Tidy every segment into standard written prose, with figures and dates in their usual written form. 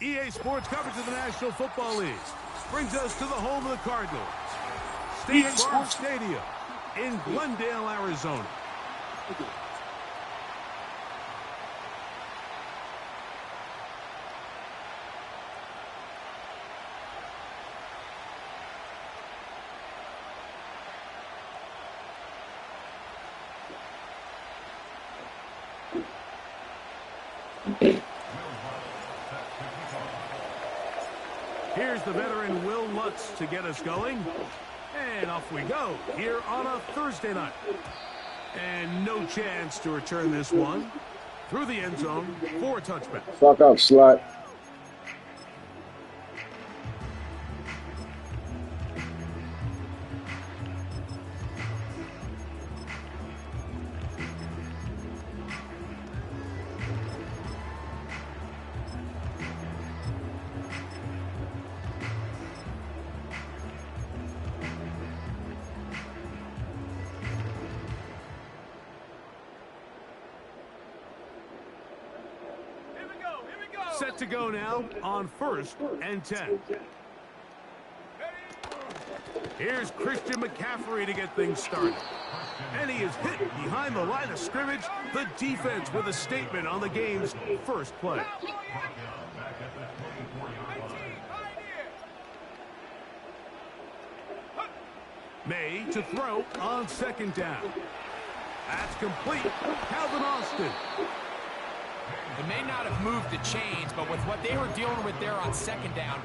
EA Sports coverage of the National Football League brings us to the home of the Cardinals. State Farm Stadium in Glendale, Arizona. Here's the veteran Will Lutz to get us going. And off we go here on a Thursday night. And no chance to return this one through the end zone for a touchback. Fuck up, slut. Set to go now on 1st and 10. Here's Christian McCaffrey to get things started. And he is hit behind the line of scrimmage. The defense with a statement on the game's first play. May to throw on 2nd down. That's complete. Calvin Austin. It may not have moved the chains, but with what they were dealing with there on 2nd down,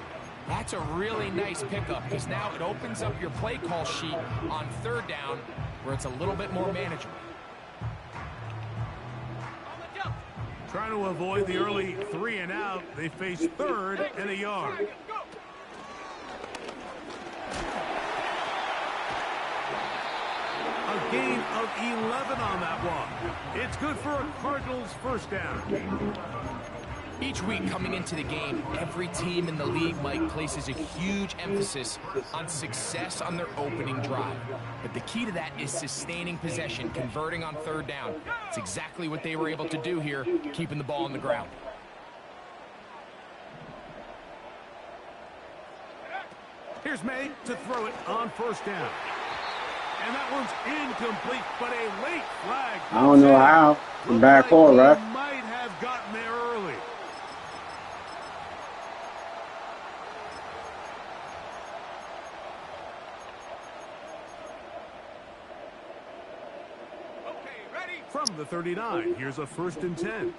that's a really nice pickup because now it opens up your play call sheet on 3rd down where it's a little bit more manageable. Trying to avoid the early 3 and out. They face 3rd and a yard. A gain of 11 on that one. It's good for a Cardinals 1st down. Each week coming into the game, every team in the league, Mike, places a huge emphasis on success on their opening drive. But the key to that is sustaining possession, converting on 3rd down. It's exactly what they were able to do here, keeping the ball on the ground. Here's May to throw it on 1st down. And that one's incomplete, but a late flag. I don't know how. The back call, right? Might have gotten there early. Okay, ready? From the 39, here's a 1st and 10.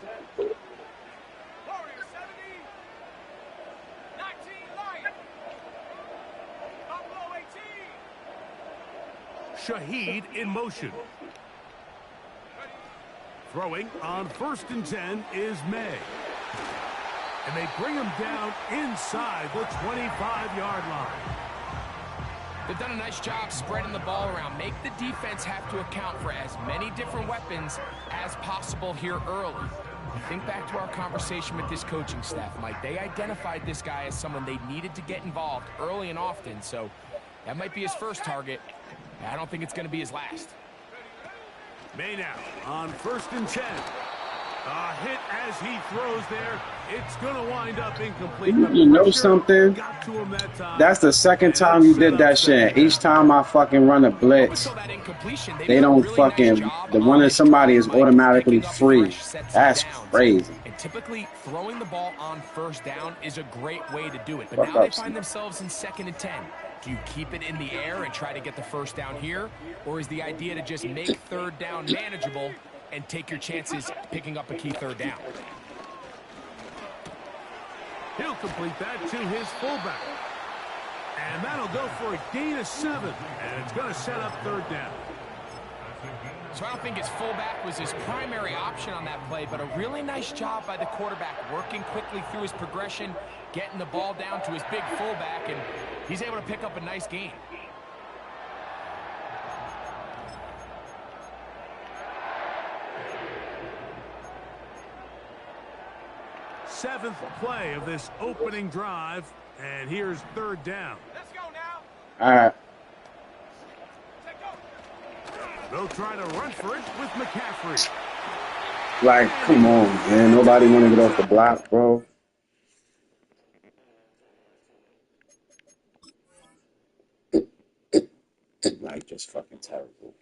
Shaheed in motion. Throwing on 1st and 10 is May. And they bring him down inside the 25-yard line. They've done a nice job spreading the ball around. Make the defense have to account for as many different weapons as possible here early. Think back to our conversation with this coaching staff, Mike. They identified this guy as someone they needed to get involved early and often, so that might be his first target. I don't think it's going to be his last. May now on 1st and 10. A hit as he throws there. It's going to wind up incomplete. You know something? That's the 2nd time you did that shit. Each time I fucking run a blitz, they don't fucking, the one that somebody is automatically free. That's crazy. And typically throwing the ball on 1st down is a great way to do it. But now they find themselves in 2nd and 10. Do you keep it in the air and try to get the 1st down here? Or is the idea to just make 3rd down manageable and take your chances picking up a key 3rd down? He'll complete that to his fullback. And that'll go for a gain of 7. And it's going to set up 3rd down. So I don't think his fullback was his primary option on that play, but a really nice job by the quarterback working quickly through his progression, getting the ball down to his big fullback, and he's able to pick up a nice gain. Seventh play of this opening drive, and here's 3rd down. Let's go now. All right. They'll try to run for it with McCaffrey. Like, come on, man. Nobody want to get off the block, bro. terrible.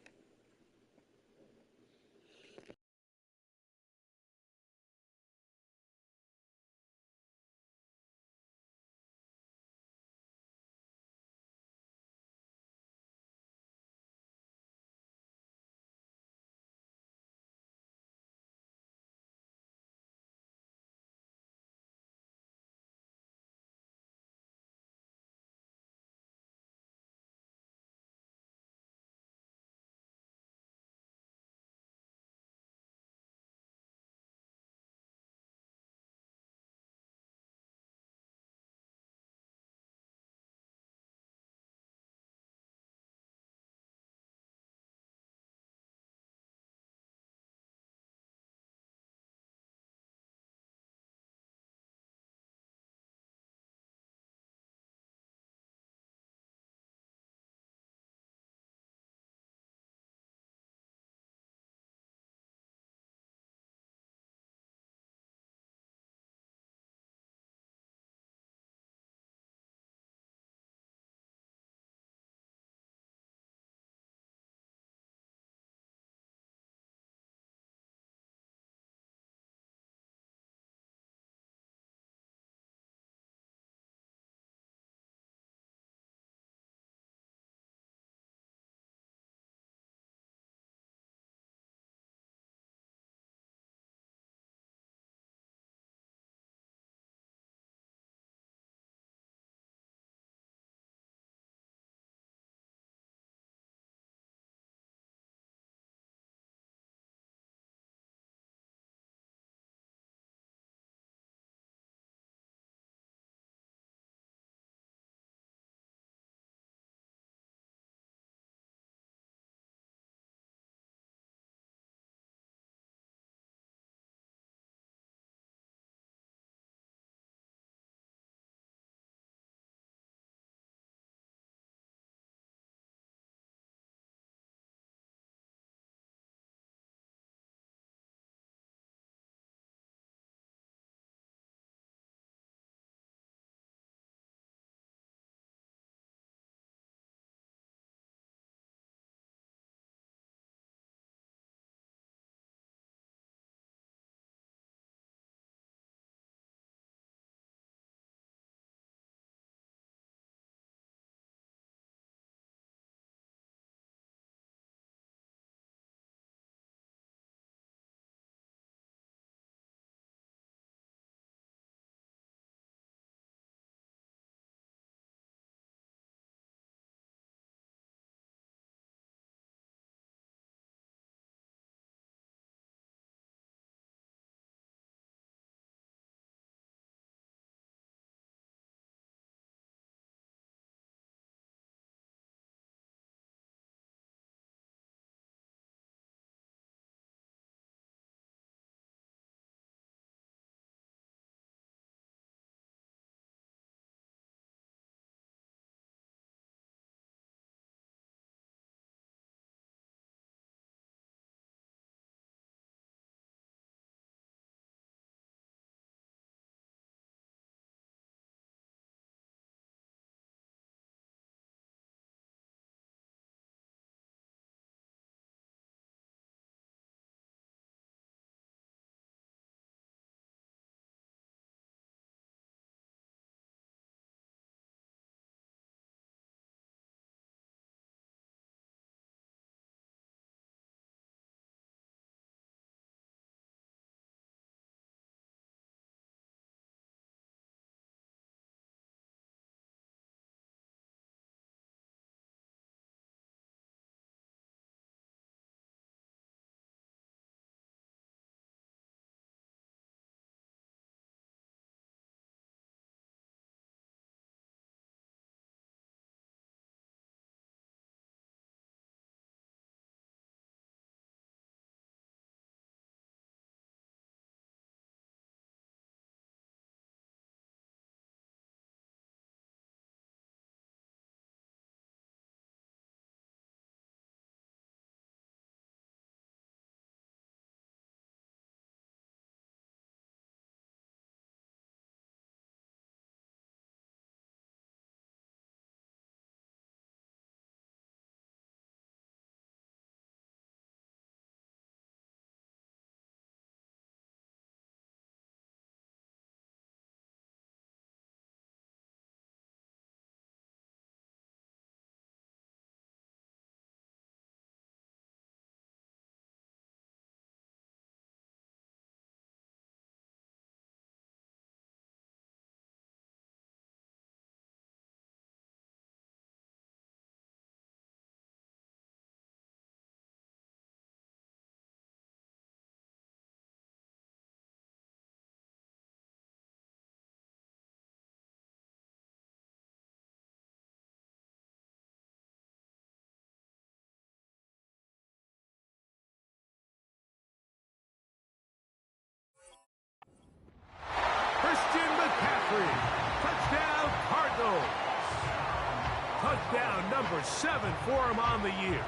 Number 7 for him on the year.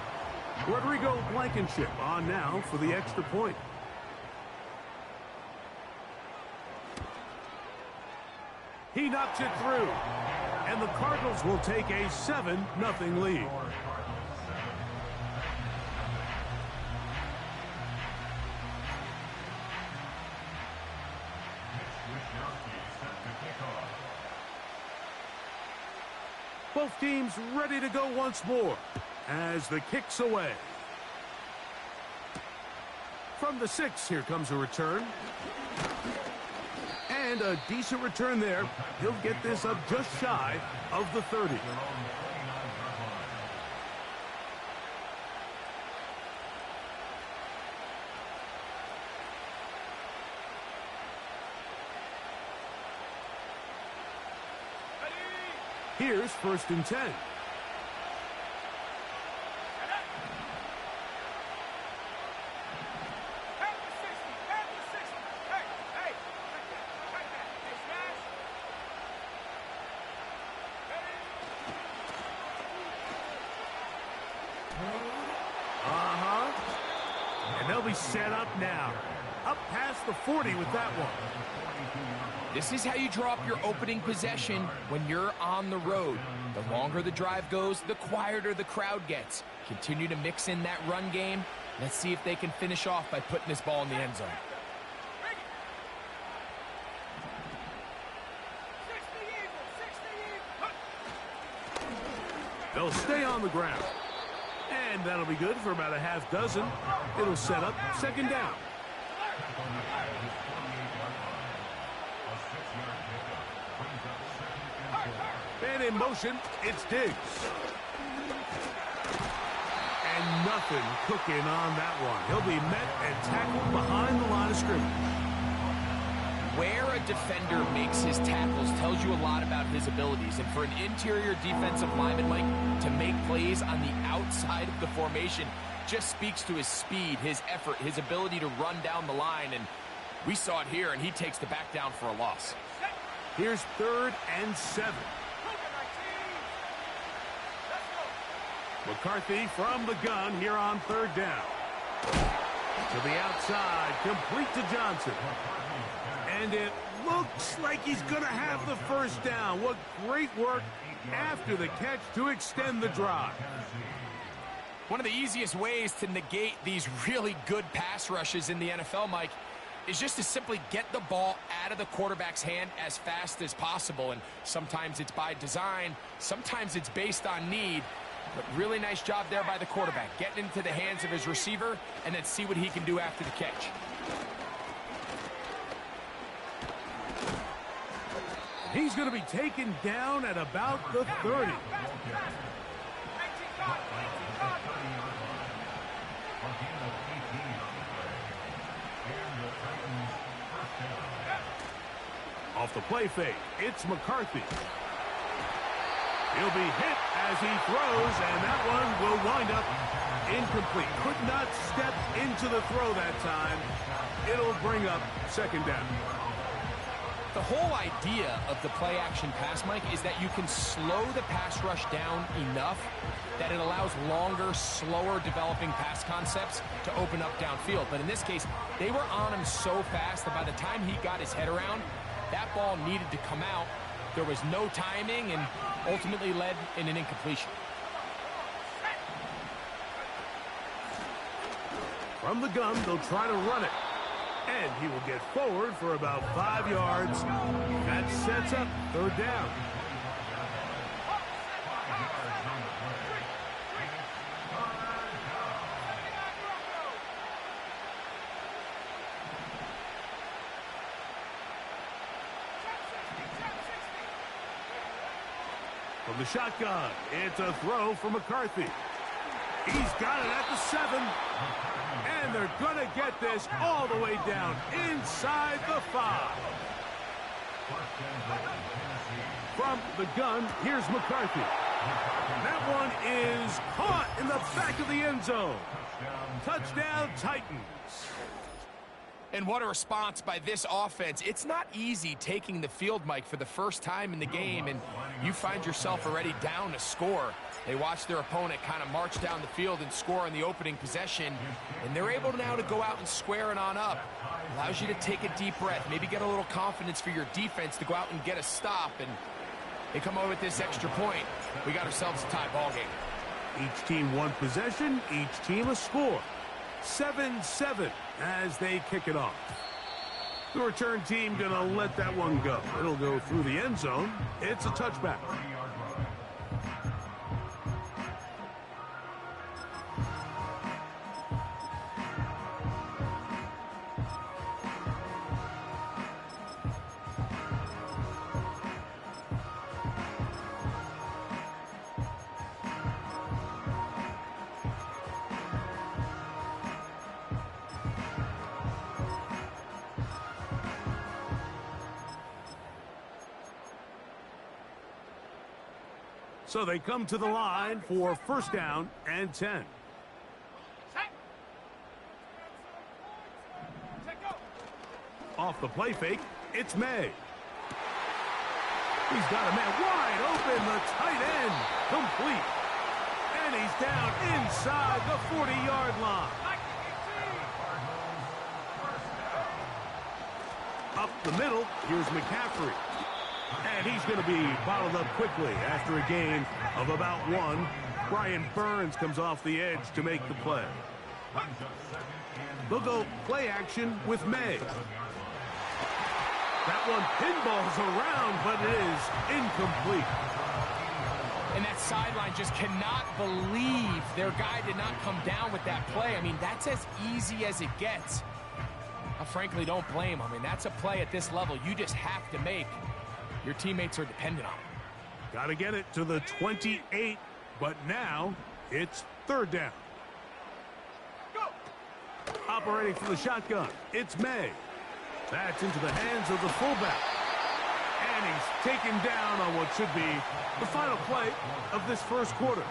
Rodrigo Blankenship on now for the extra point. He knocks it through. And the Cardinals will take a 7-0 lead. Both teams ready to go once more as the kick's away. From the 6, here comes a return. And a decent return there. He'll get this up just shy of the 30. Here's 1st and 10. And they'll be set up now. Up past the 40 with that one. This is how you draw up your opening possession when you're on the road. The longer the drive goes, the quieter the crowd gets. Continue to mix in that run game. Let's see if they can finish off by putting this ball in the end zone. They'll stay on the ground. And that'll be good for about a half dozen. It'll set up 2nd down. And in motion, it's Diggs. And nothing cooking on that one. He'll be met and tackled behind the line of scrimmage. Where a defender makes his tackles tells you a lot about his abilities. And for an interior defensive lineman, Mike, to make plays on the outside of the formation just speaks to his speed, his effort, his ability to run down the line. And we saw it here, and he takes the back down for a loss. Here's 3rd and 7. McCarthy from the gun here on 3rd down. To the outside, complete to Johnson. And it looks like he's going to have the 1st down. What great work after the catch to extend the drive. One of the easiest ways to negate these really good pass rushes in the NFL, Mike, is just to simply get the ball out of the quarterback's hand as fast as possible. And sometimes it's by design, sometimes it's based on need. But really nice job there by the quarterback, getting into the hands of his receiver and then see what he can do after the catch. He's going to be taken down at about the 30. Off the play fake, it's McCarthy. He'll be hit as he throws, and that one will wind up incomplete. Could not step into the throw that time. It'll bring up 2nd down. The whole idea of the play-action pass, Mike, is that you can slow the pass rush down enough that it allows longer, slower developing pass concepts to open up downfield. But in this case, they were on him so fast that by the time he got his head around, that ball needed to come out. There was no timing and ultimately led in an incompletion. From the gun, they'll try to run it. And he will get forward for about 5 yards. That sets up 3rd down. From the shotgun, it's a throw for McCarthy. He's got it at the 7. And they're going to get this all the way down inside the 5. From the gun, here's McCarthy. That one is caught in the back of the end zone. Touchdown, Titans. And what a response by this offense. It's not easy taking the field, Mike, for the first time in the game, and you find yourself already down a score. They watch their opponent kind of march down the field and score on the opening possession, and they're able now to go out and square it on up. Allows you to take a deep breath, maybe get a little confidence for your defense to go out and get a stop, and they come over with this extra point. We got ourselves a tie ball game. Each team one possession, each team a score. 7-7 as they kick it off. The return team gonna let that one go. It'll go through the end zone. It's a touchback. So they come to the line for first down and 10. Off the play fake, it's May. He's got a man wide open, the tight end, complete. And he's down inside the 40-yard line. Up the middle, here's McCaffrey. And he's going to be bottled up quickly after a gain of about 1. Brian Burns comes off the edge to make the play. They'll go play action with May. That one pinballs around, but it is incomplete. And that sideline just cannot believe their guy did not come down with that play. I mean, that's as easy as it gets. I frankly don't blame him. I mean, that's a play at this level you just have to make. Your teammates are dependent on it. Got to get it to the 28, but now it's third down. Go. Operating from the shotgun, it's May. That's into the hands of the fullback. And he's taken down on what should be the final play of this first quarter.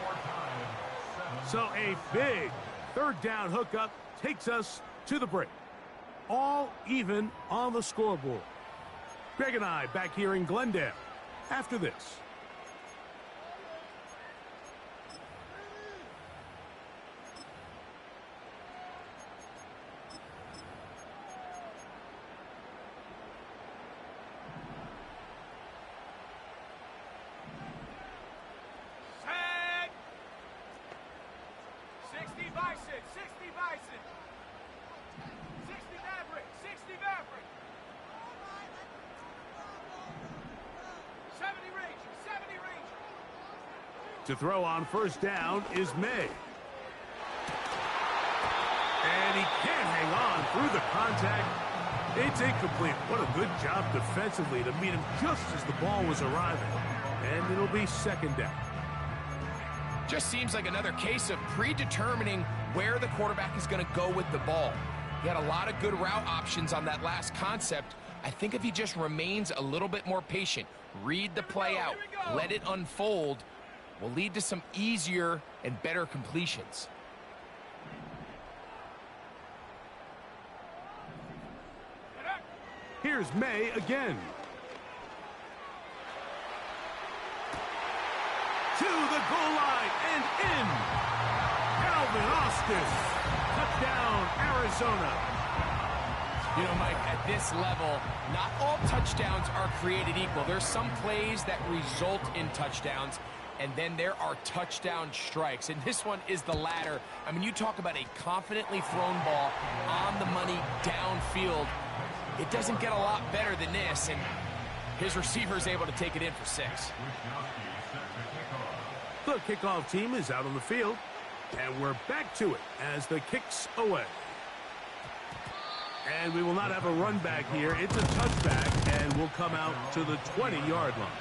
So a big third down hookup takes us to the break. All even on the scoreboard. Greg and I back here in Glendale after this. Set. 60 Bison, 60 Bison. 60 Maverick, 60 Maverick. 70 Ranger, 70 Ranger. To throw on first down is May. And he can't hang on through the contact. It's incomplete. What a good job defensively to meet him just as the ball was arriving. And it'll be second down. Just seems like another case of predetermining where the quarterback is going to go with the ball. He had a lot of good route options on that last concept. I think if he just remains a little bit more patient, read the play out, let it unfold, will lead to some easier and better completions. Here's May again. To the goal line and in. Calvin Austin. Touchdown, Arizona. You know, Mike, at this level, not all touchdowns are created equal. There's some plays that result in touchdowns, and then there are touchdown strikes. And this one is the latter. I mean, you talk about a confidently thrown ball on the money downfield. It doesn't get a lot better than this, and his receiver is able to take it in for 6. The kickoff team is out on the field, and we're back to it as the kick's away. And we will not have a run back here. It's a touchback, and we'll come out to the 20-yard line.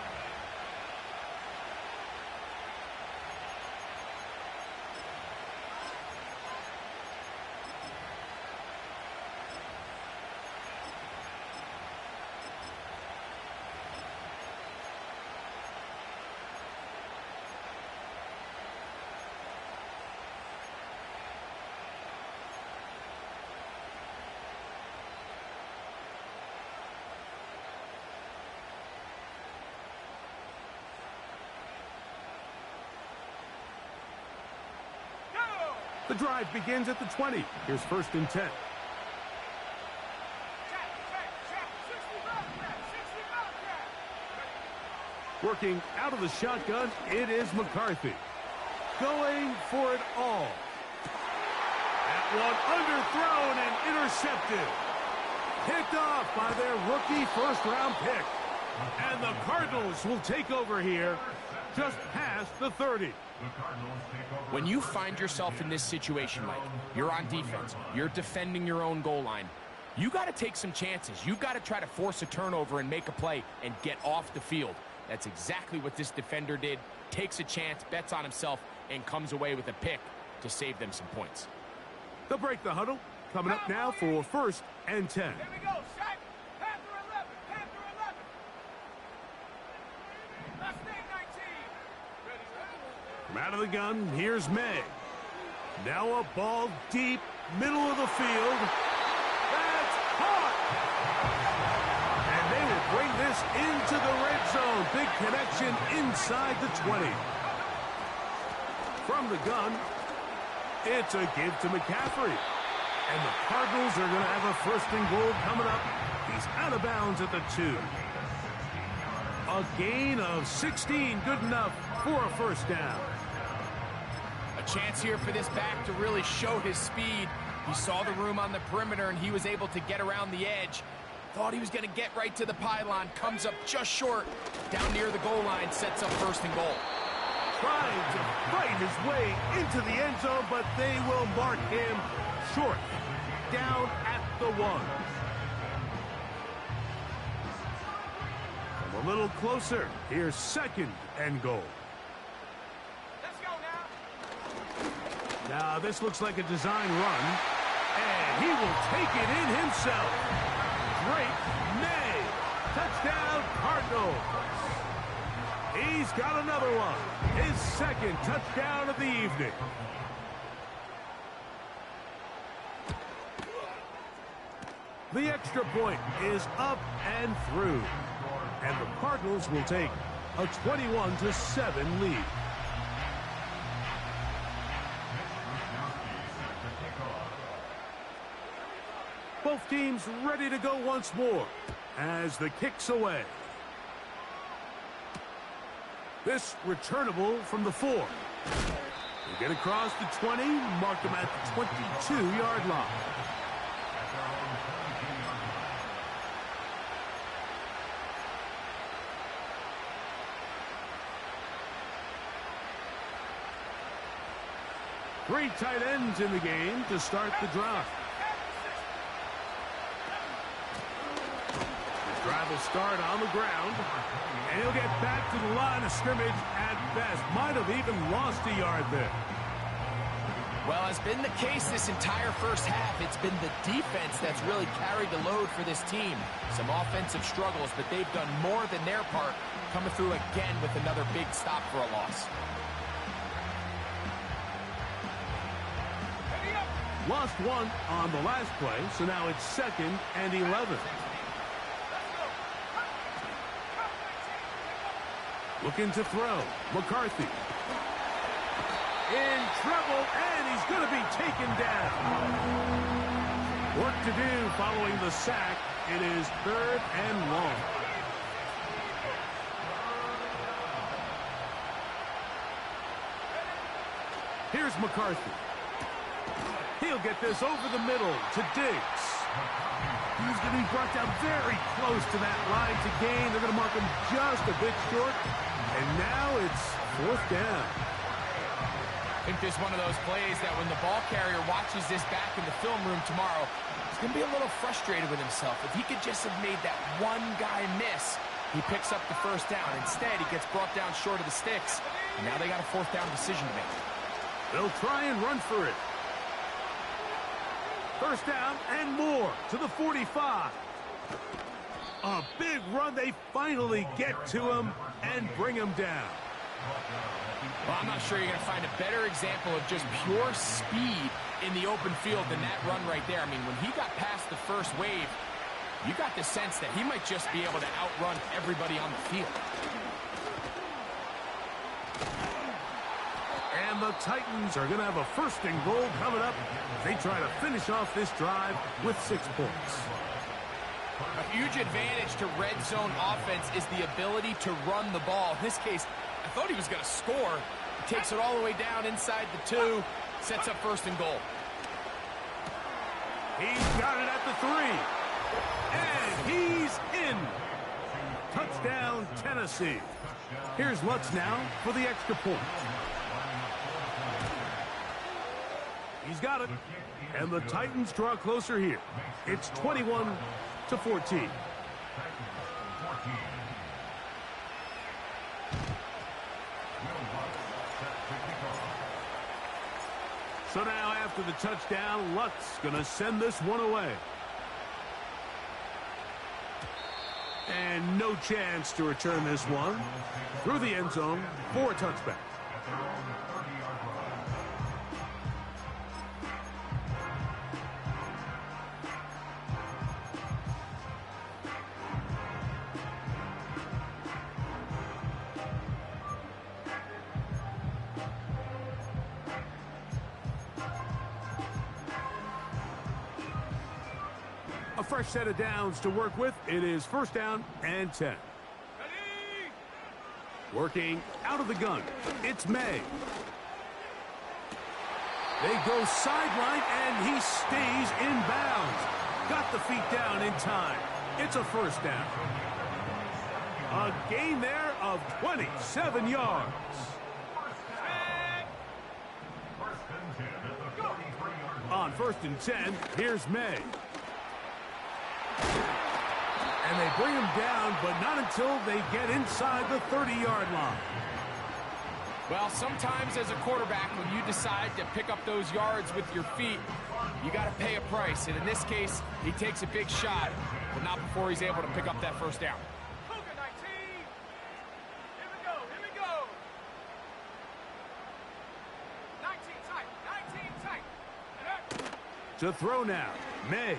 The drive begins at the 20. Here's 1st and 10. Working out of the shotgun, it is McCarthy. Going for it all. That one underthrown and intercepted. Picked off by their rookie first-round pick. And the Cardinals will take over here just past the 30. When you find yourself in this situation, Mike, you're on defense, you're defending your own goal line, you got to take some chances. You've got to try to force a turnover and make a play and get off the field. That's exactly what this defender did. Takes a chance, bets on himself, and comes away with a pick to save them some points. They'll break the huddle. Coming up now for 1st and 10. Here we go, set. Panther 11, Panther 11. Last name 19. Ready. From out of the gun, here's May. Now a ball deep, middle of the field. That's caught! And they will bring this into the red zone. Big connection inside the 20. From the gun, it's a give to McCaffrey. And the Cardinals are going to have a 1st and goal coming up. He's out of bounds at the 2. A gain of 16, good enough for a 1st down. A chance here for this back to really show his speed. He saw the room on the perimeter, and he was able to get around the edge. Thought he was going to get right to the pylon. Comes up just short. Down near the goal line, sets up 1st and goal. Trying to fight his way into the end zone, but they will mark him short. Down at the 1. Come a little closer. Here's 2nd and goal. Let's go now. Now this looks like a design run. And he will take it in himself. Drake May. Touchdown Cardinals. He's got another one. His 2nd touchdown of the evening. The extra point is up and through. And the Cardinals will take a 21-7 lead. Both teams ready to go once more as the kick's away. This returnable from the 4. They get across the 20, mark them at the 22-yard line. Three tight ends in the game to start the drive. The drive will start on the ground, and he'll get back to the line of scrimmage at best. Might have even lost a yard there. Well, as been the case this entire 1st half, it's been the defense that's really carried the load for this team. Some offensive struggles, but they've done more than their part, coming through again with another big stop for a loss. Lost one on the last play, so now it's 2nd and 11. Looking to throw. McCarthy. In trouble, and he's going to be taken down. Work to do following the sack. It is 3rd and long. Here's McCarthy. He'll get this over the middle to Diggs. He's going to be brought down very close to that line to gain. They're going to mark him just a bit short. And now it's 4th down. I think there's one of those plays that when the ball carrier watches this back in the film room tomorrow, he's going to be a little frustrated with himself. If he could just have made that one guy miss, he picks up the 1st down. Instead, he gets brought down short of the sticks. And now they got a 4th down decision to make. They'll try and run for it. 1st down and more to the 45. A big run. They finally get to him and bring him down. Well, I'm not sure you're going to find a better example of just pure speed in the open field than that run right there. I mean, when he got past the first wave, you got the sense that he might just be able to outrun everybody on the field. And And the Titans are going to have a first and goal coming up. They try to finish off this drive with 6 points. A huge advantage to red zone offense is the ability to run the ball. In this case, I thought he was going to score. He takes it all the way down inside the 2, sets up first and goal. He's got it at the 3. And he's in. Touchdown, Tennessee. Here's Lutz now for the extra point. He's got it. And the Titans draw closer here. It's 21-14. So now after the touchdown, Lutz going to send this one away. And no chance to return this one through the end zone for a touchback. A fresh set of downs to work with. It is first down and 10. Ready? Working out of the gun. It's May. They go sideline, and he stays in bounds. Got the feet down in time. It's a first down. A gain there of 27 yards. On first and 10, here's May. And they bring him down, but not until they get inside the 30-yard line. Well, sometimes as a quarterback, when you decide to pick up those yards with your feet, you got to pay a price. And in this case, he takes a big shot, but not before he's able to pick up that first down. Cougar 19. Here we go. Here we go. 19 tight. 19 tight. To throw now, May.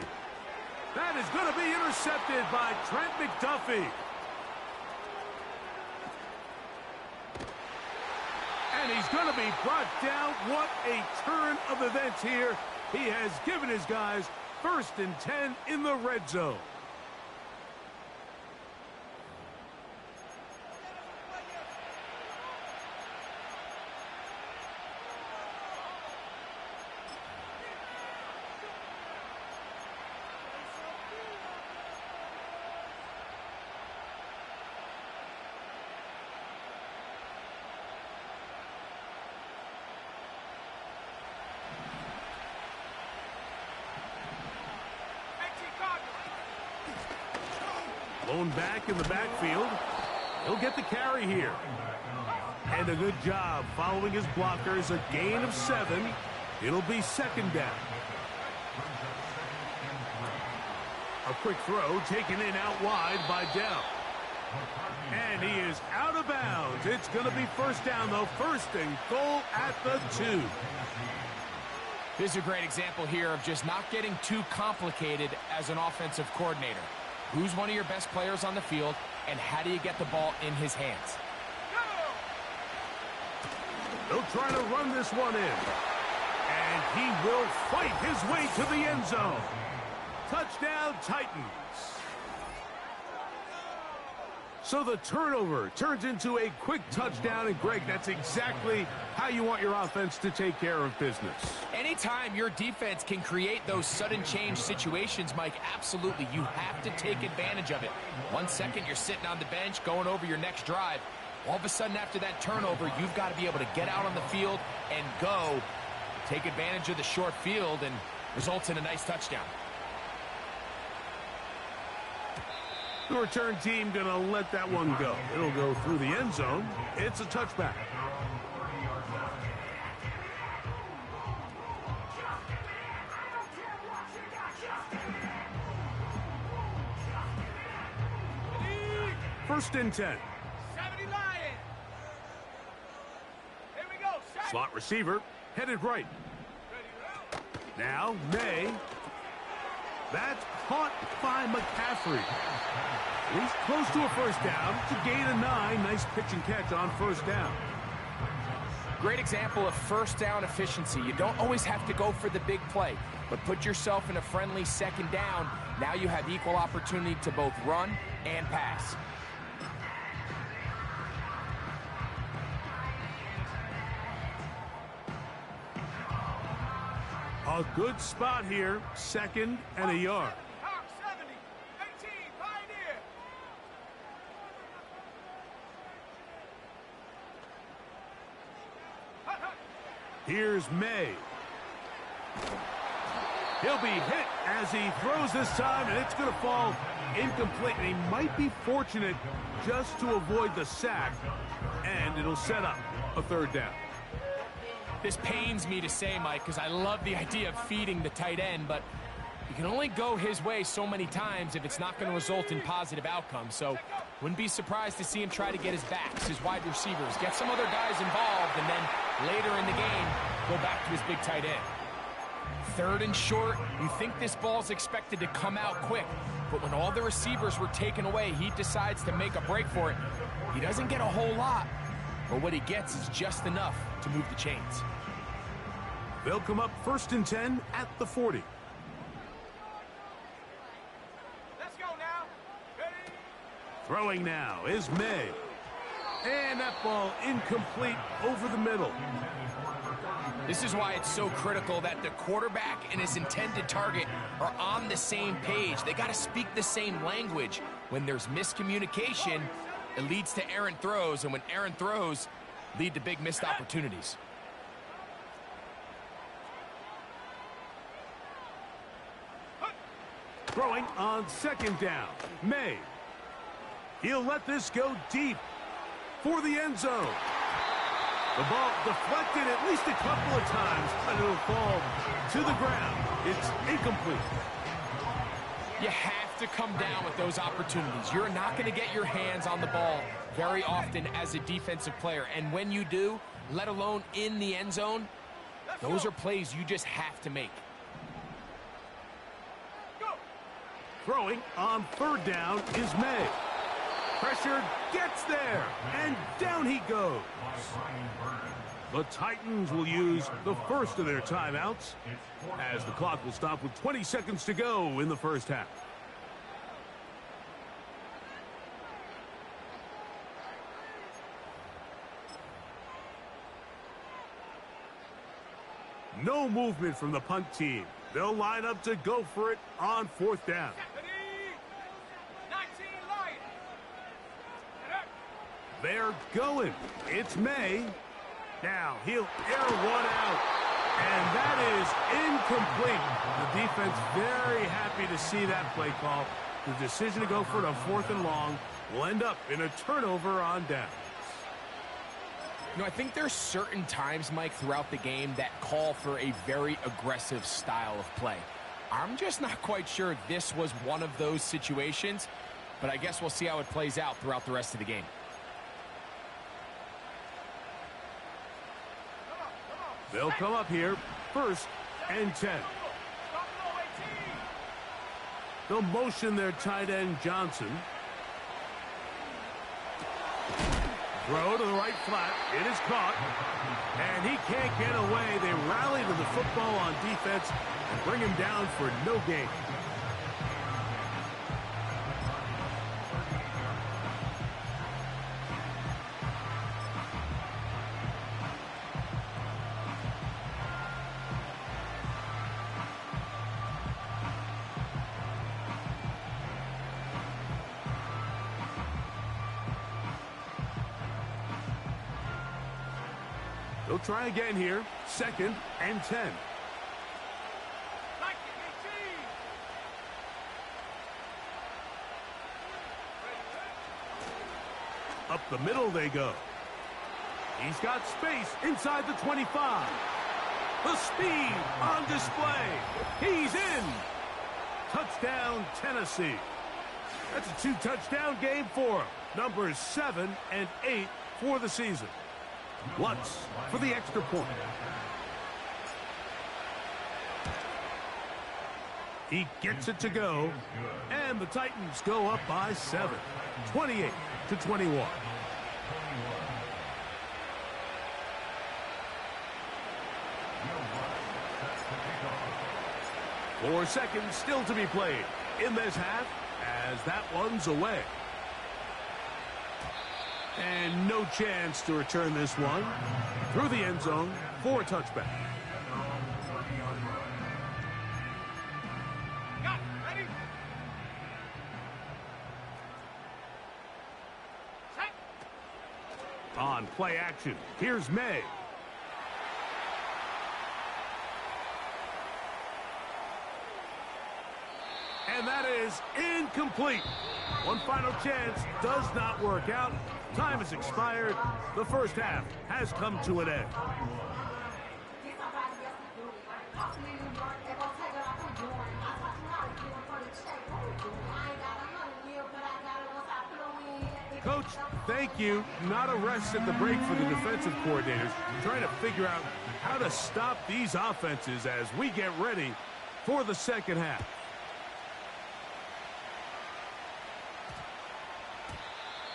That is going to be intercepted by Trent McDuffie. And he's going to be brought down. What a turn of events here. He has given his guys first and 10 in the red zone. Blown back in the backfield. He'll get the carry here. And a good job following his blockers. A gain of 7. It'll be second down. A quick throw taken in out wide by Dell. And he is out of bounds. It's going to be first down, though. First and goal at the 2. This is a great example here of just not getting too complicated as an offensive coordinator. Who's one of your best players on the field, and how do you get the ball in his hands? They'll try to run this one in. And he will fight his way to the end zone. Touchdown, Titans. So the turnover turns into a quick touchdown. And, Greg, that's exactly how you want your offense to take care of business. Anytime your defense can create those sudden change situations, Mike, absolutely, you have to take advantage of it. 1 second, you're sitting on the bench going over your next drive. All of a sudden, after that turnover, you've got to be able to get out on the field and go. Take advantage of the short field, and results in a nice touchdown. The return team going to let that one go. It'll go through the end zone. It's a touchback. First and 10. 70 Lions. Here we go. Slot receiver headed right. Now May. That's caught by McCaffrey. He's close to a first down. It's a gain of 9. Nice pitch and catch on first down. Great example of first down efficiency. You don't always have to go for the big play, but put yourself in a friendly second down. Now you have equal opportunity to both run and pass. A good spot here, 2nd and a yard. Hawk 70, 18, Pioneer. Here's May. He'll be hit as he throws this time, and it's going to fall incomplete. And he might be fortunate just to avoid the sack, and it'll set up a 3rd down. This pains me to say, Mike, because I love the idea of feeding the tight end, but you can only go his way so many times if it's not going to result in positive outcomes. So wouldn't be surprised to see him try to get his backs, his wide receivers, get some other guys involved, and then later in the game, go back to his big tight end. 3rd and short, you think this ball's expected to come out quick, but when all the receivers were taken away, he decides to make a break for it. He doesn't get a whole lot, but what he gets is just enough to move the chains. They'll come up 1st and 10 at the 40. Let's go now. Ready? Throwing now is May. And that ball incomplete over the middle. This is why it's so critical that the quarterback and his intended target are on the same page. They got to speak the same language. When there's miscommunication, it leads to errant throws, and when errant throws lead to big missed opportunities. Throwing on 2nd down, May. He'll let this go deep for the end zone. The ball deflected at least a couple of times, and it'll fall to the ground. It's incomplete. You have to come down with those opportunities. You're not going to get your hands on the ball very often as a defensive player. And when you do, let alone in the end zone, those are plays you just have to make. Throwing on 3rd down is May. Pressure gets there, and down he goes. The Titans will use the first of their timeouts as the clock will stop with 20 seconds to go in the 1st half. No movement from the punt team. They'll line up to go for it on 4th down. 19 Lions. They're going. It's May. Now he'll air one out, and that is incomplete. The defense very happy to see that play call. The decision to go for it on 4th and long will end up in a turnover on down. You know, I think there's certain times, Mike, throughout the game that call for a very aggressive style of play. I'm just not quite sure if this was one of those situations, but I guess we'll see how it plays out throughout the rest of the game. They'll come up here, 1st and 10. They'll motion their tight end, Johnson. Throw to the right flat. It is caught. And he can't get away. They rally to the football on defense and bring him down for no gain. They'll try again here. 2nd and 10. Up the middle they go. He's got space inside the 25. The speed on display. He's in. Touchdown, Tennessee. That's a 2-touchdown game for him. Numbers 7 and 8 for the season. Lutz for the extra point. He gets it to go, and the Titans go up by 7, 28-21. 4 seconds still to be played in this half as that one's away. And no chance to return this one through the end zone for a touchback. Got it. Ready? Set. On play action, here's May. And that is incomplete. One final chance does not work out. Time has expired. The first half has come to an end. Coach, thank you. Not a rest at the break for the defensive coordinators, trying to figure out how to stop these offenses as we get ready for the second half.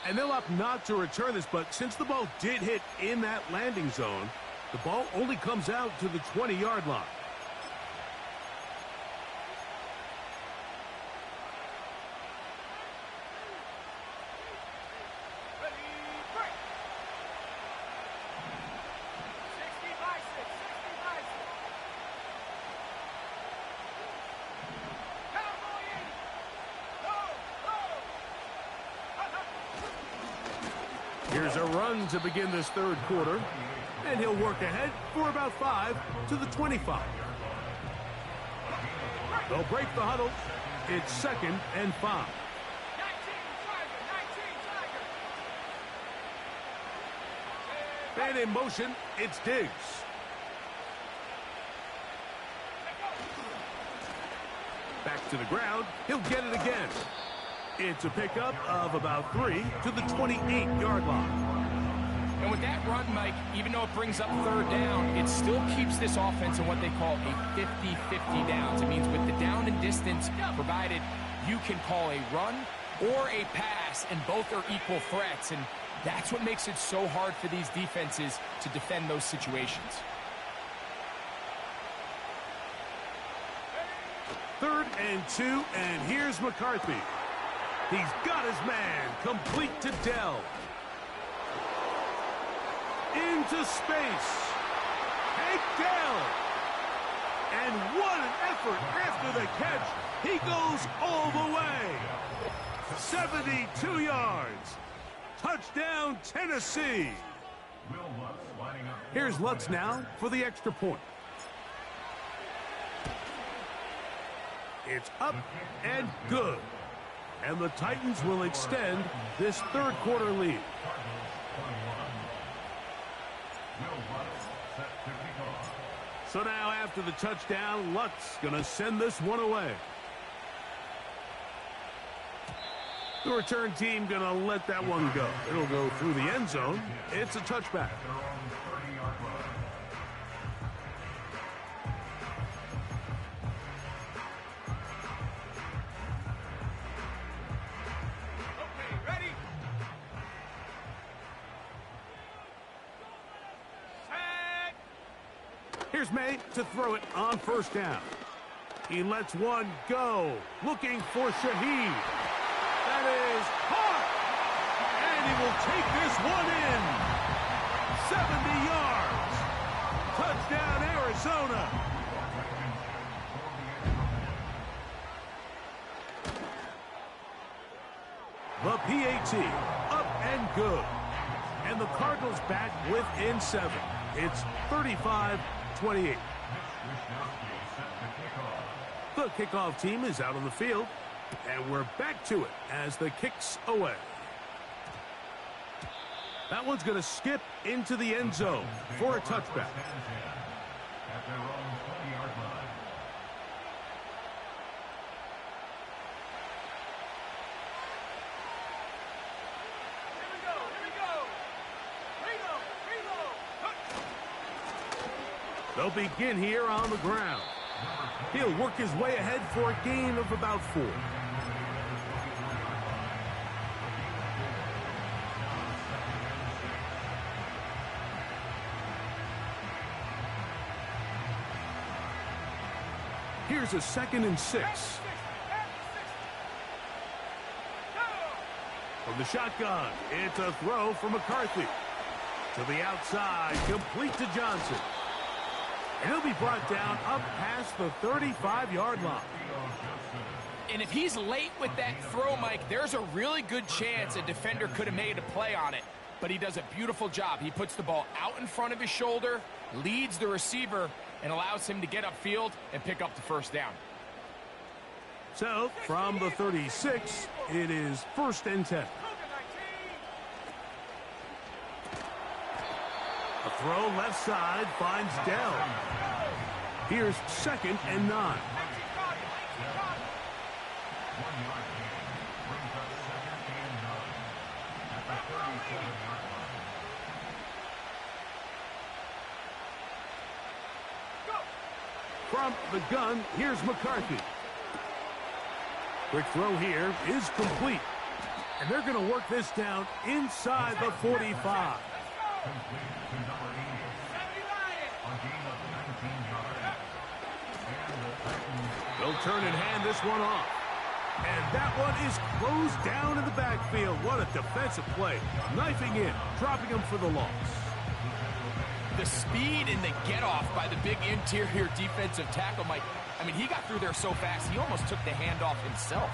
And they'll opt not to return this, but since the ball did hit in that landing zone, the ball only comes out to the 20-yard line. Ready, break. 60 by 6, 60 by 6. Cowboy in. Go, go. Here's a run to begin this third quarter, and he'll work ahead for about 5 to the 25. They'll break the huddle. It's 2nd and 5. 19 Tiger, 19 Tiger. And in motion, it's Diggs. Back to the ground. He'll get it again. It's a pickup of about 3 to the 28-yard line. And with that run, Mike, even though it brings up third down, it still keeps this offense in what they call a 50-50 downs. It means with the down and distance provided, you can call a run or a pass, and both are equal threats. And that's what makes it so hard for these defenses to defend those situations. 3rd and 2, and here's McCarthy. He's got his man complete to Dell. Into space. Hank Dell. And what an effort after the catch. He goes all the way. 72 yards. Touchdown, Tennessee. Here's Lutz now for the extra point. It's up and good. And the Titans will extend this third quarter lead. So now after the touchdown, Lutz gonna send this one away. The return team gonna let that one go. It'll go through the end zone. It's a touchback. Okay, ready? Set. Here's May to throw it on first down. He lets one go. Looking for Shaheed. That is caught. And he will take this one in. 70 yards. Touchdown, Arizona. The PAT up and good. And the Cardinals back within 7. It's 35-28. The kickoff team is out on the field, and we're back to it as the kick's away. That one's going to skip into the end zone for a touchback. They'll begin here on the ground. He'll work his way ahead for a gain of about 4. Here's Here's a 2nd and 6. From the shotgun, it's a throw for McCarthy. To the outside, complete to Johnson. And he'll be brought down up past the 35-yard line. And if he's late with that throw, Mike, there's a really good chance a defender could have made a play on it. But he does a beautiful job. He puts the ball out in front of his shoulder, leads the receiver, and allows him to get upfield and pick up the first down. So, from the 36, it is 1st and 10. A throw left side finds Dell. Here's 2nd and 9. From the gun, here's McCarthy. Quick throw here is complete. And they're going to work this down inside the 45. They'll turn and hand this one off. And that one is closed down in the backfield. What a defensive play. Knifing in, dropping him for the loss. The speed and the get-off by the big interior defensive tackle, Mike. I mean, he got through there so fast, he almost took the handoff himself.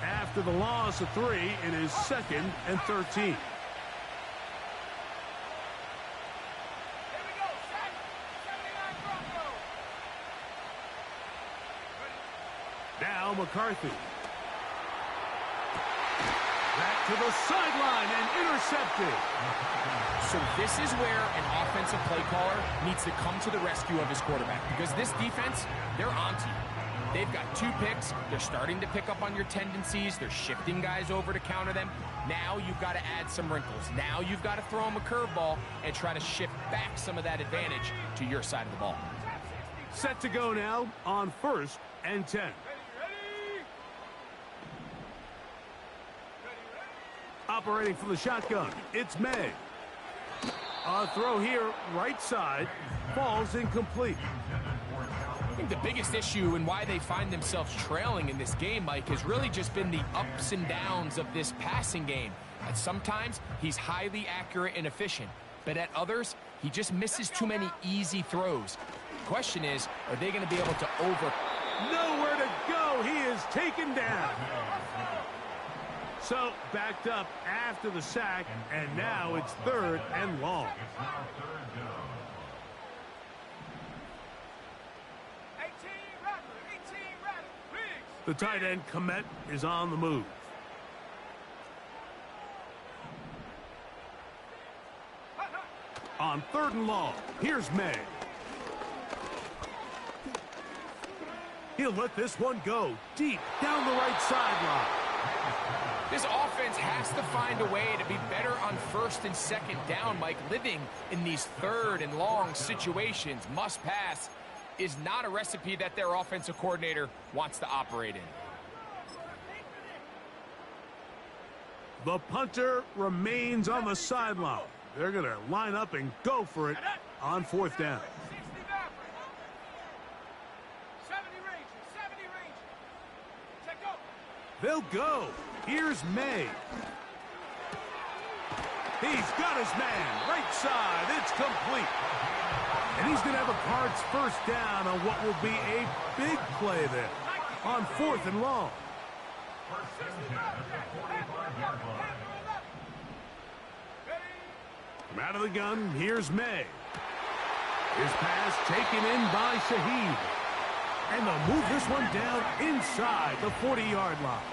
After the loss of 3, it is 2nd and 13. Now McCarthy. Back to the sideline and intercepted. So this is where an offensive play caller needs to come to the rescue of his quarterback, because this defense, they're onto you. They've got 2 picks. They're starting to pick up on your tendencies. They're shifting guys over to counter them. Now you've got to add some wrinkles. Now you've got to throw them a curveball and try to shift back some of that advantage to your side of the ball. Set to go now on 1st and 10. Operating from the shotgun, it's May. A throw here, right side, falls incomplete. I think the biggest issue and why they find themselves trailing in this game, Mike, has really just been the ups and downs of this passing game. At sometimes, he's highly accurate and efficient, but at others, he just misses too many easy throws. The question is, are they going to be able to Nowhere to go. He is taken down. So, backed up after the sack, and now it's 3rd and long. The tight end, Komet, is on the move. On 3rd and long, here's May. He'll let this one go deep down the right sideline. This offense has to find a way to be better on 1st and 2nd down, Mike. Living in these 3rd and long situations, must pass, is not a recipe that their offensive coordinator wants to operate in. The punter remains on the sideline. They're going to line up and go for it on 4th down. 70 range. Check go. They'll go. Here's May. He's got his man. Right side. It's complete. And he's going to have a Cards first down on what will be a big play there on 4th and long. From out of the gun, here's May. His pass taken in by Shaheed. And they'll move this one down inside the 40-yard line.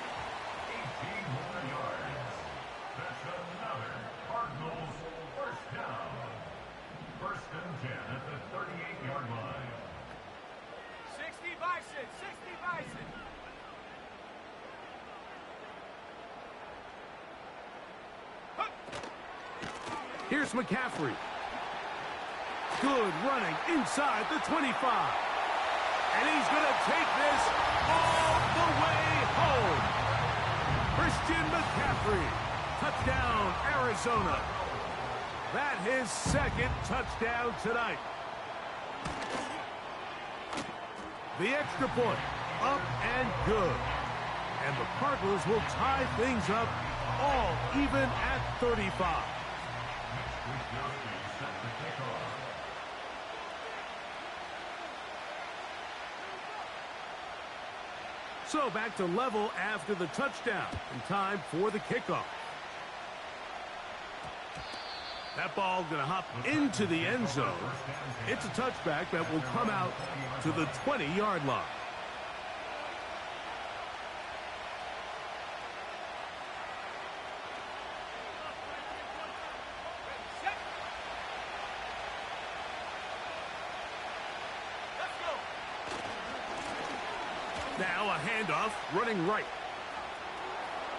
Here's McCaffrey. Good running inside the 25. And he's going to take this all the way home. Christian McCaffrey. Touchdown, Arizona. That his 2nd touchdown tonight. The extra point, up and good. And the Cardinals will tie things up all even at 35. So back to level after the touchdown, and time for the kickoff. That ball going to hop into the end zone. It's a touchback that will come out to the 20-yard line. Now a handoff, running right.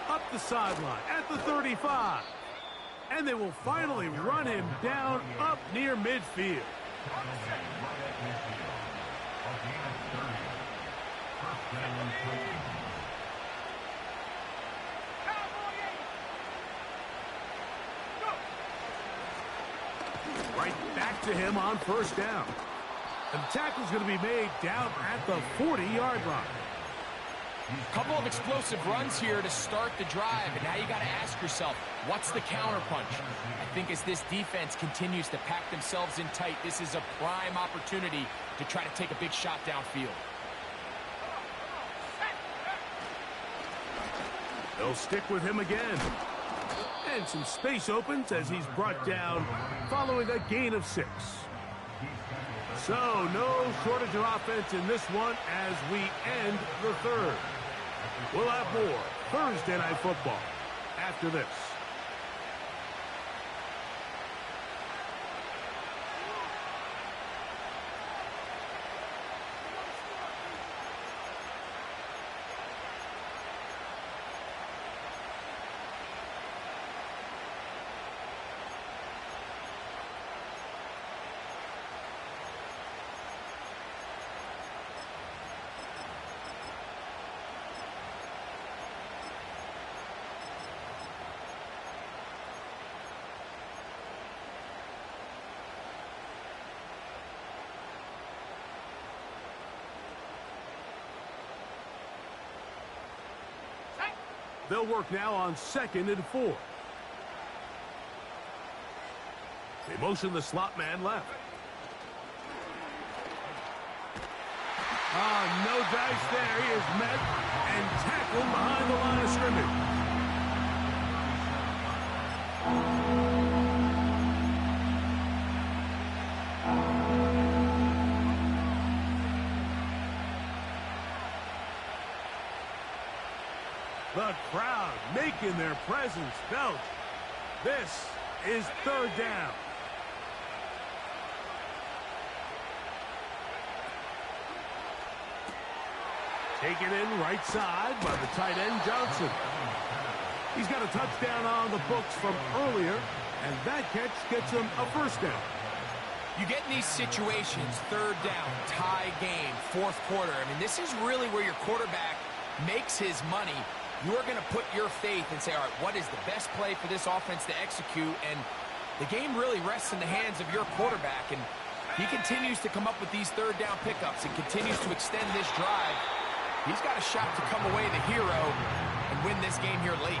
Up the sideline at the 35. And they will finally run him down up near midfield. Right back to him on first down. And the tackle's going to be made down at the 40-yard line. Couple of explosive runs here to start the drive, and now you got to ask yourself, what's the counterpunch? I think as this defense continues to pack themselves in tight, this is a prime opportunity to try to take a big shot downfield. They'll stick with him again. And some space opens as he's brought down following a gain of 6. So no shortage of offense in this one as we end the third. We'll have more Thursday Night Football after this. They'll work now on 2nd and 4. They motion the slot man left. No dice there. He is met and tackled behind the line of scrimmage. The crowd making their presence felt. This is 3rd down. Taken in right side by the tight end Johnson. He's got a touchdown on the books from earlier, and that catch gets him a 1st down. You get in these situations, 3rd down, tie game, 4th quarter. I mean, this is really where your quarterback makes his money. You're going to put your faith and say, all right, what is the best play for this offense to execute? And the game really rests in the hands of your quarterback. And he continues to come up with these 3rd down pickups and continues to extend this drive. He's got a shot to come away the hero and win this game here late.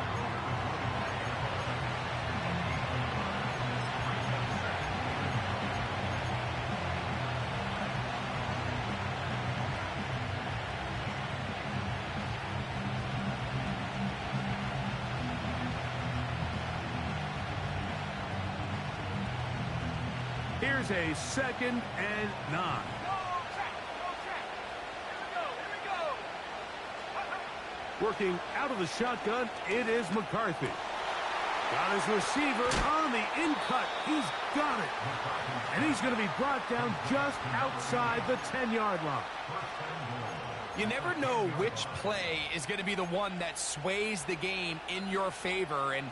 Here's a 2nd and 9. Working out of the shotgun, it is McCarthy. Got his receiver on the in-cut. He's got it. And he's going to be brought down just outside the 10-yard line. You never know which play is going to be the one that sways the game in your favor, and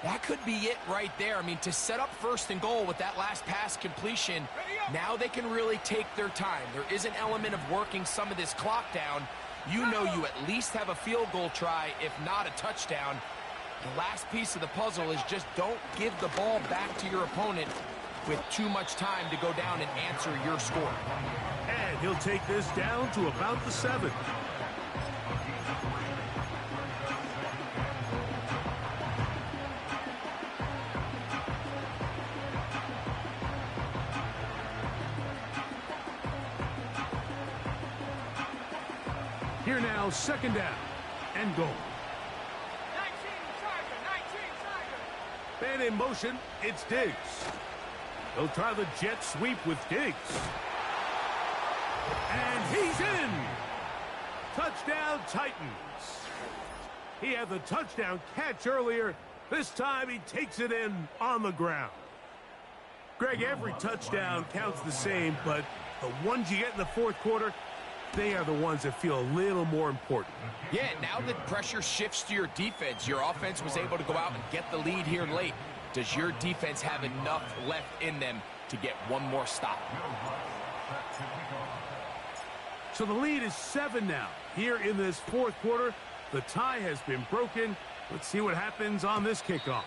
that could be it right there. I mean, to set up 1st and goal with that last pass completion, now they can really take their time. There is an element of working some of this clock down. You know you at least have a field goal try, if not a touchdown. The last piece of the puzzle is just don't give the ball back to your opponent with too much time to go down and answer your score. And he'll take this down to about the 7. Here now, 2nd down and goal. 19 Tiger, 19 Tiger. Man in motion, it's Diggs. He'll try the jet sweep with Diggs. And he's in! Touchdown, Titans. He had the touchdown catch earlier. This time he takes it in on the ground. Greg, every touchdown counts the same, but the ones you get in the 4th quarter, they are the ones that feel a little more important. Yeah, now that pressure shifts to your defense, your offense was able to go out and get the lead here late. Does your defense have enough left in them to get one more stop? So the lead is 7 now. Here in this 4th quarter, the tie has been broken. Let's see what happens on this kickoff.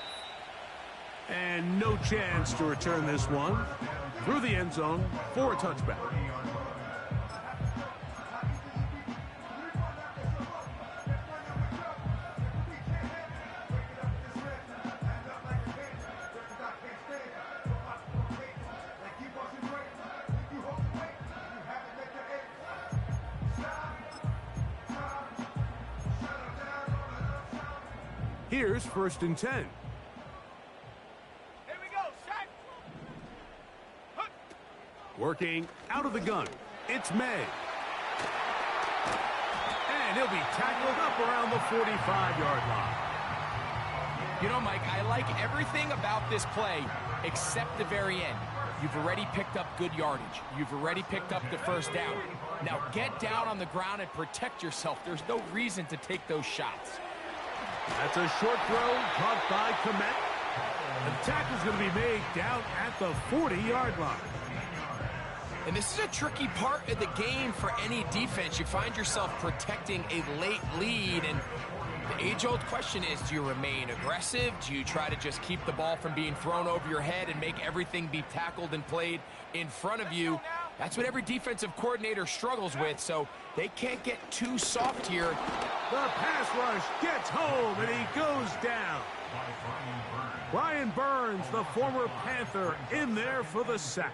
And no chance to return this one through the end zone for a touchback. Here's 1st and 10. Here we go, set. Working out of the gun. It's May. And he'll be tackled up around the 45-yard line. You know, Mike, I like everything about this play except the very end. You've already picked up good yardage. You've already picked up the 1st down. Now get down on the ground and protect yourself. There's no reason to take those shots. That's a short throw caught by Komet. The tackle's going to be made down at the 40-yard line. And this is a tricky part of the game for any defense. You find yourself protecting a late lead, and the age-old question is, do you remain aggressive? Do you try to just keep the ball from being thrown over your head and make everything be tackled and played in front of you? That's what every defensive coordinator struggles with, so they can't get too soft here. The pass rush gets home, and he goes down. Brian Burns, the former Panther, in there for the sack.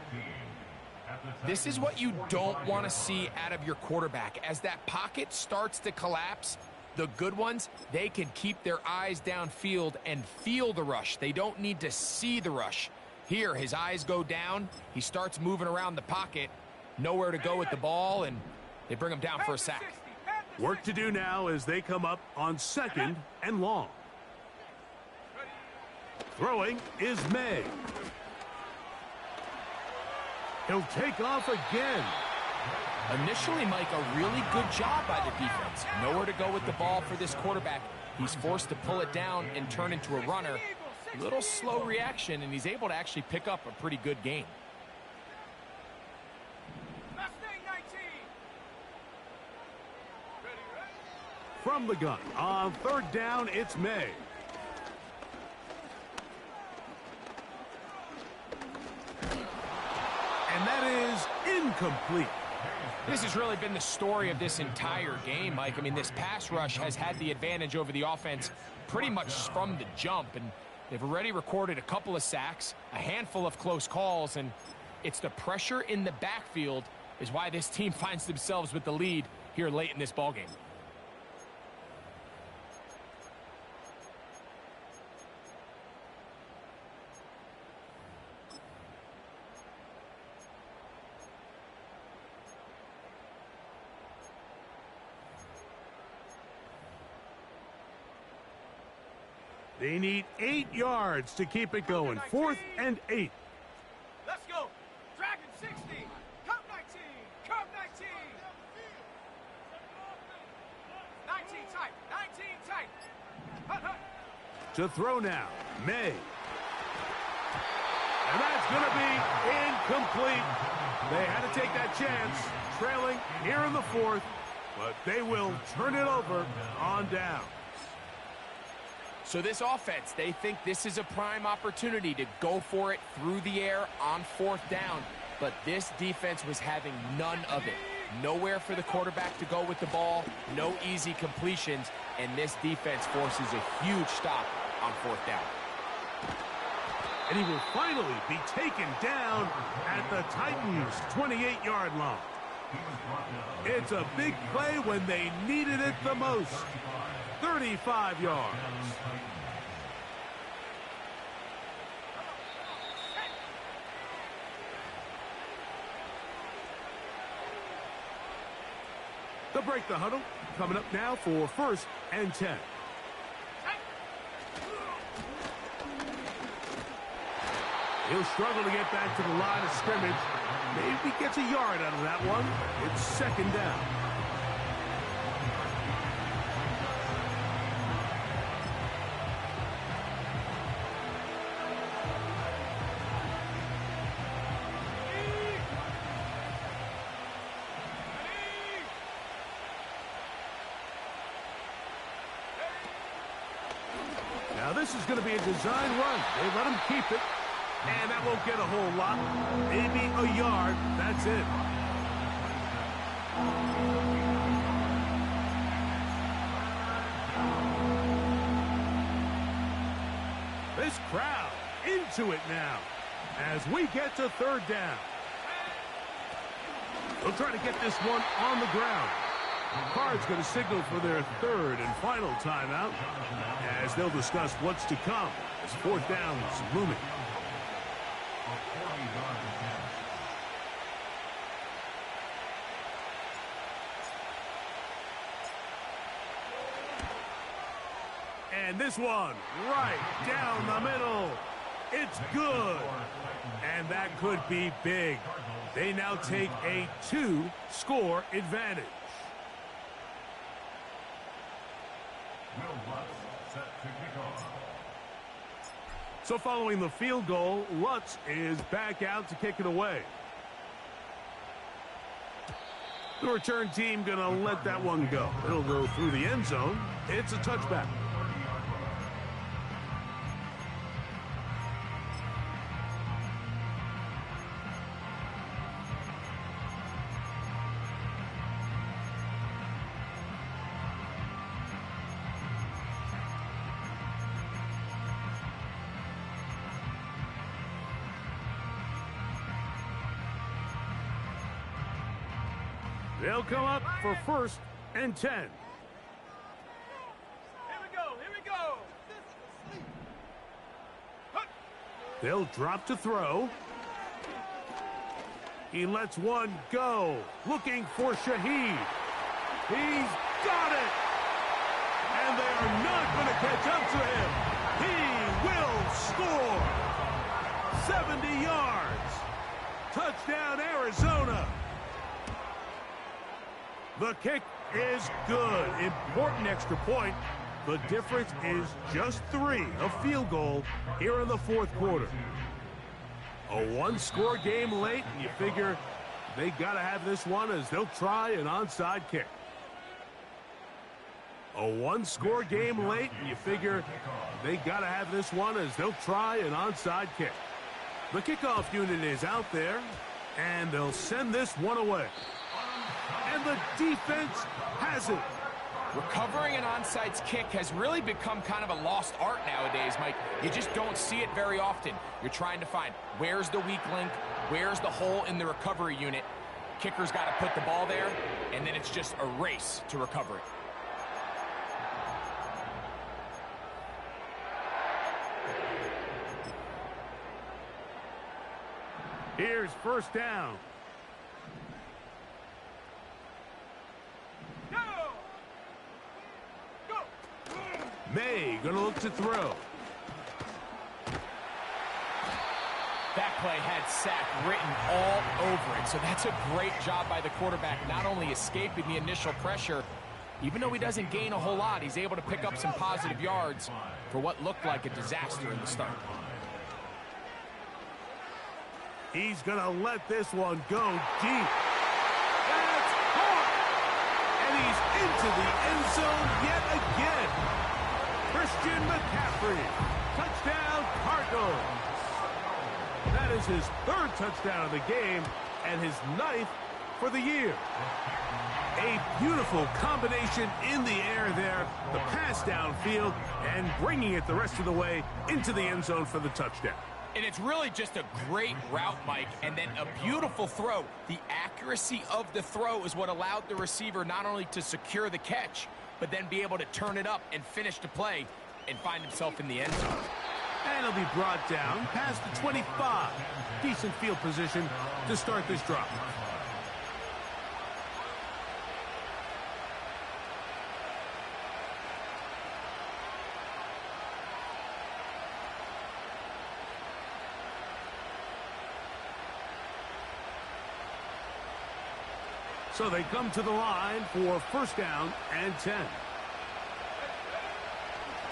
This is what you don't want to see out of your quarterback. As that pocket starts to collapse, the good ones, they can keep their eyes downfield and feel the rush. They don't need to see the rush. Here, his eyes go down. He starts moving around the pocket. Nowhere to go with the ball, and they bring him down for a sack. Work to do now as they come up on 2nd and long. Throwing is May. He'll take off again. Initially, Mike, a really good job by the defense. Nowhere to go with the ball for this quarterback. He's forced to pull it down and turn into a runner. Little slow reaction, and he's able to actually pick up a pretty good gain. From the gun, on 3rd down, it's May. And that is incomplete. This has really been the story of this entire game, Mike. I mean, this pass rush has had the advantage over the offense pretty much from the jump, and they've already recorded a couple of sacks, a handful of close calls, and it's the pressure in the backfield is why this team finds themselves with the lead here late in this ballgame. They need 8 yards to keep it going. 4th and 8. Let's go. Dragon 60. Come 19. Come 19. 19 tight. 19 tight. Hut, hut. To throw now, May. And that's going to be incomplete. They had to take that chance, trailing here in the 4th, but they will turn it over on down. So this offense, they think this is a prime opportunity to go for it through the air on 4th down. But this defense was having none of it. Nowhere for the quarterback to go with the ball, no easy completions, and this defense forces a huge stop on 4th down. And he will finally be taken down at the Titans' 28-yard line. It's a big play when they needed it the most. 35 yards. They'll break the huddle. Coming up now for 1st and 10. He'll struggle to get back to the line of scrimmage. Maybe gets a yard out of that one. It's 2nd down. Now this is going to be a design run. They let him keep it. And that won't get a whole lot. Maybe a yard. That's it. This crowd into it now as we get to 3rd down. They'll try to get this one on the ground. Card's going to signal for their 3rd and final timeout as they'll discuss what's to come as 4th down is looming. And this one right down the middle. It's good. And that could be big. They now take a 2-score advantage. So following the field goal, Lutz is back out to kick it away. The return team going to let that one go. It'll go through the end zone. It's a touchback. They'll come up for 1st and 10. Here we go. Here we go. They'll drop to throw. He lets one go. Looking for Shaheed. He's got it. And they are not going to catch up to him. He will score. 70 yards. Touchdown, Arizona. The kick is good. Important extra point. The difference is just 3, a field goal here in the 4th quarter. A 1-score game late, and you figure they got to have this one as they'll try an onside kick. A 1-score game late, and you figure they got to have this one as they'll try an onside kick. The kickoff unit is out there, and they'll send this one away. And the defense has it. Recovering an onside kick has really become kind of a lost art nowadays, Mike. You just don't see it very often. You're trying to find where's the weak link, where's the hole in the recovery unit. Kicker's got to put the ball there, and then it's just a race to recover it. Here's 1st down. May gonna look to throw. That play had sack written all over it, so that's a great job by the quarterback, not only escaping the initial pressure, even though he doesn't gain a whole lot, he's able to pick up some positive yards for what looked like a disaster in the start. He's gonna let this one go deep. That's caught! And he's into the end zone yet again. Christian McCaffrey. Touchdown, Cardinals. That is his 3rd touchdown of the game and his 9th for the year. A beautiful combination in the air there, the pass downfield, and bringing it the rest of the way into the end zone for the touchdown. And it's really just a great route, Mike, and then a beautiful throw. The accuracy of the throw is what allowed the receiver not only to secure the catch, but then be able to turn it up and finish the play and find himself in the end zone. And he'll be brought down past the 25. Decent field position to start this drive. So they come to the line for 1st down and 10.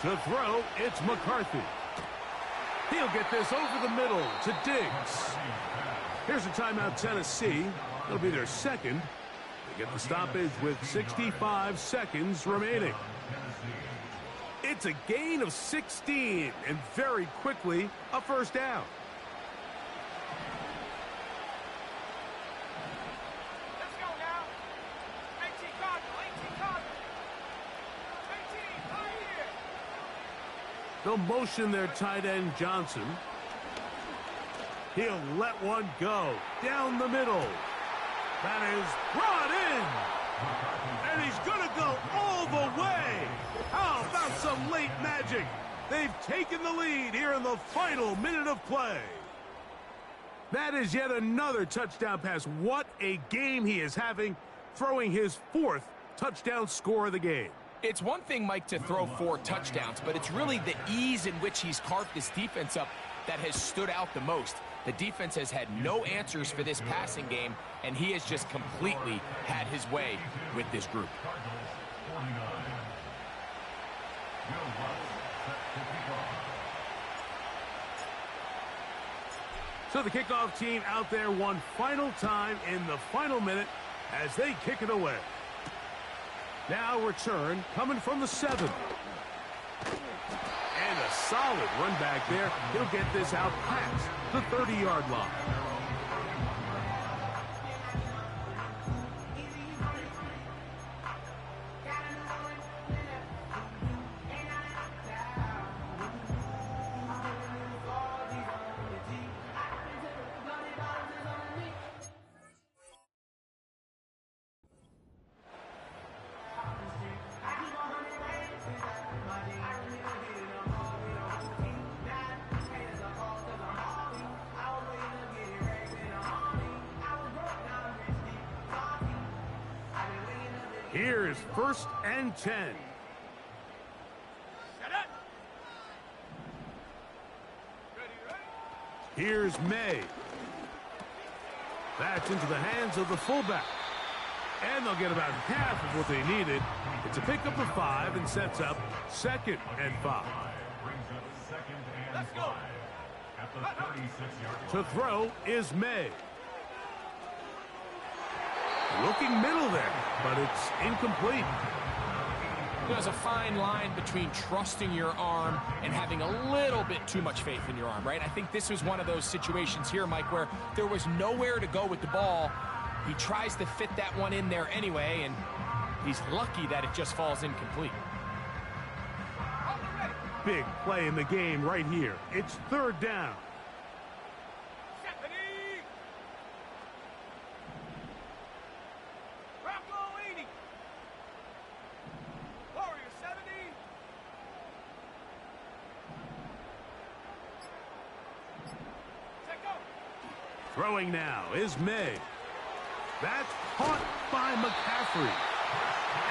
To throw, it's McCarthy. He'll get this over the middle to Diggs. Here's a timeout, Tennessee. It'll be their 2nd. They get the stoppage with 65 seconds remaining. It's a gain of 16, and very quickly, a 1st down. They'll motion their tight end, Johnson. He'll let one go down the middle. That is brought in. And he's going to go all the way. How about some late magic? They've taken the lead here in the final minute of play. That is yet another touchdown pass. What a game he is having, throwing his 4th touchdown score of the game. It's one thing, Mike, to throw 4 touchdowns, but it's really the ease in which he's carved this defense up that has stood out the most. The defense has had no answers for this passing game, and he has just completely had his way with this group. So the kickoff team out there one final time in the final minute as they kick it away. Now return coming from the 7. And a solid run back there. He'll get this out past the 30-yard line. Here's 1st and 10. Here's May. That's into the hands of the fullback. And they'll get about half of what they needed. It's a pickup of 5 and sets up 2nd and 5. Let's go. To throw is May. Looking middle there, but it's incomplete. There's a fine line between trusting your arm and having a little bit too much faith in your arm, right? I think this was one of those situations here, Mike, where there was nowhere to go with the ball. He tries to fit that one in there anyway, and he's lucky that it just falls incomplete. Big play in the game right here. It's 3rd down. Throwing now is May. That's caught by McCaffrey.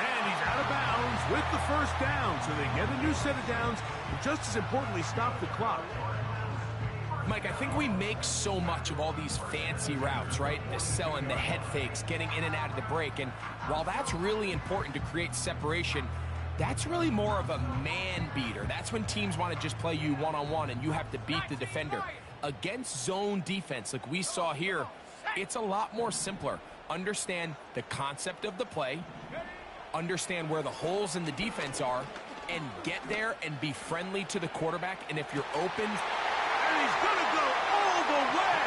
And he's out of bounds with the 1st down. So they get a new set of downs, and just as importantly, stop the clock. Mike, I think we make so much of all these fancy routes, right? The selling, the head fakes, getting in and out of the break. And while that's really important to create separation, that's really more of a man beater. That's when teams want to just play you one-on-one and you have to beat the defender. Against zone defense like we saw here, it's a lot more simpler. Understand the concept of the play, understand where the holes in the defense are, and get there and be friendly to the quarterback. And if you're open... And he's going to go all the way.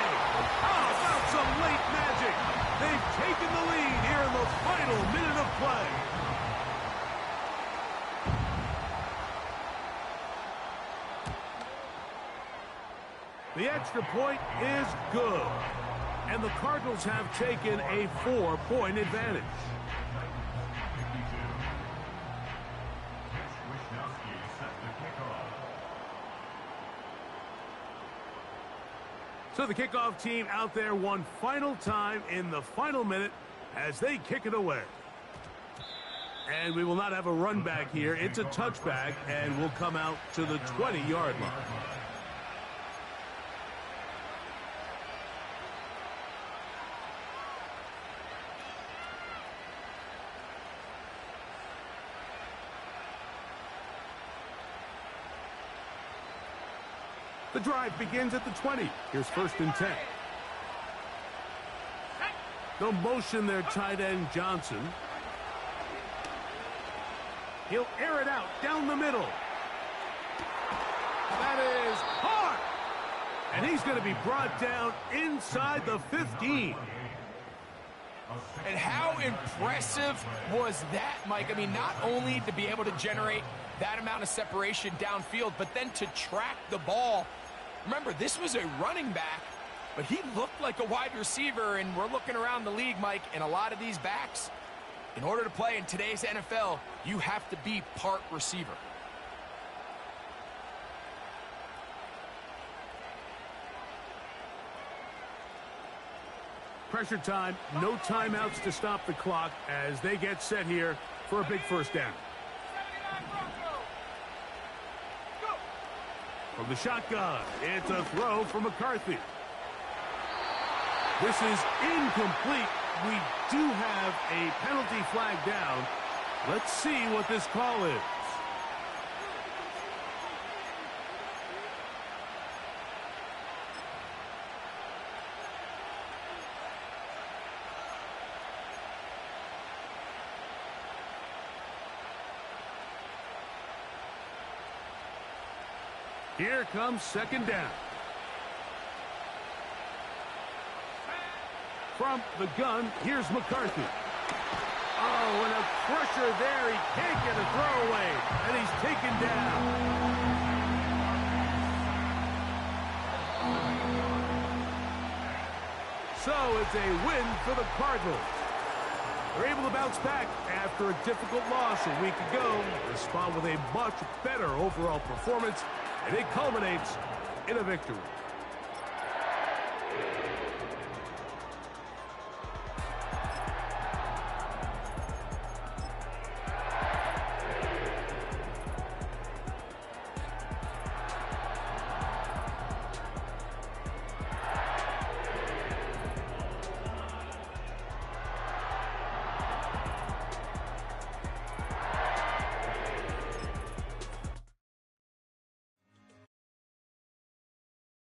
How about some late magic? They've taken the lead here in the final minute of play. The extra point is good. And the Cardinals have taken a 4-point advantage. So the kickoff team out there one final time in the final minute as they kick it away. And we will not have a run back here. It's a touchback, and we'll come out to the 20-yard line. The drive begins at the 20. Here's 1st and 10. They'll motion their tight end, Johnson. He'll air it out down the middle. That is hard. And he's going to be brought down inside the 15. And how impressive was that, Mike? I mean, not only to be able to generate that amount of separation downfield, but then to track the ball. Remember, this was a running back, but he looked like a wide receiver, and we're looking around the league, Mike, and a lot of these backs, in order to play in today's NFL, you have to be part receiver. Pressure time, no timeouts to stop the clock as they get set here for a big 1st down. From the shotgun, it's a throw from McCarthy. This is incomplete. We do have a penalty flag down. Let's see what this call is. Here comes 2nd down. From the gun, here's McCarthy. Oh, and a pressure there. He can't get a throwaway, and he's taken down. So it's a win for the Cardinals. They're able to bounce back after a difficult loss a week ago. Respond with a much better overall performance, and it culminates in a victory.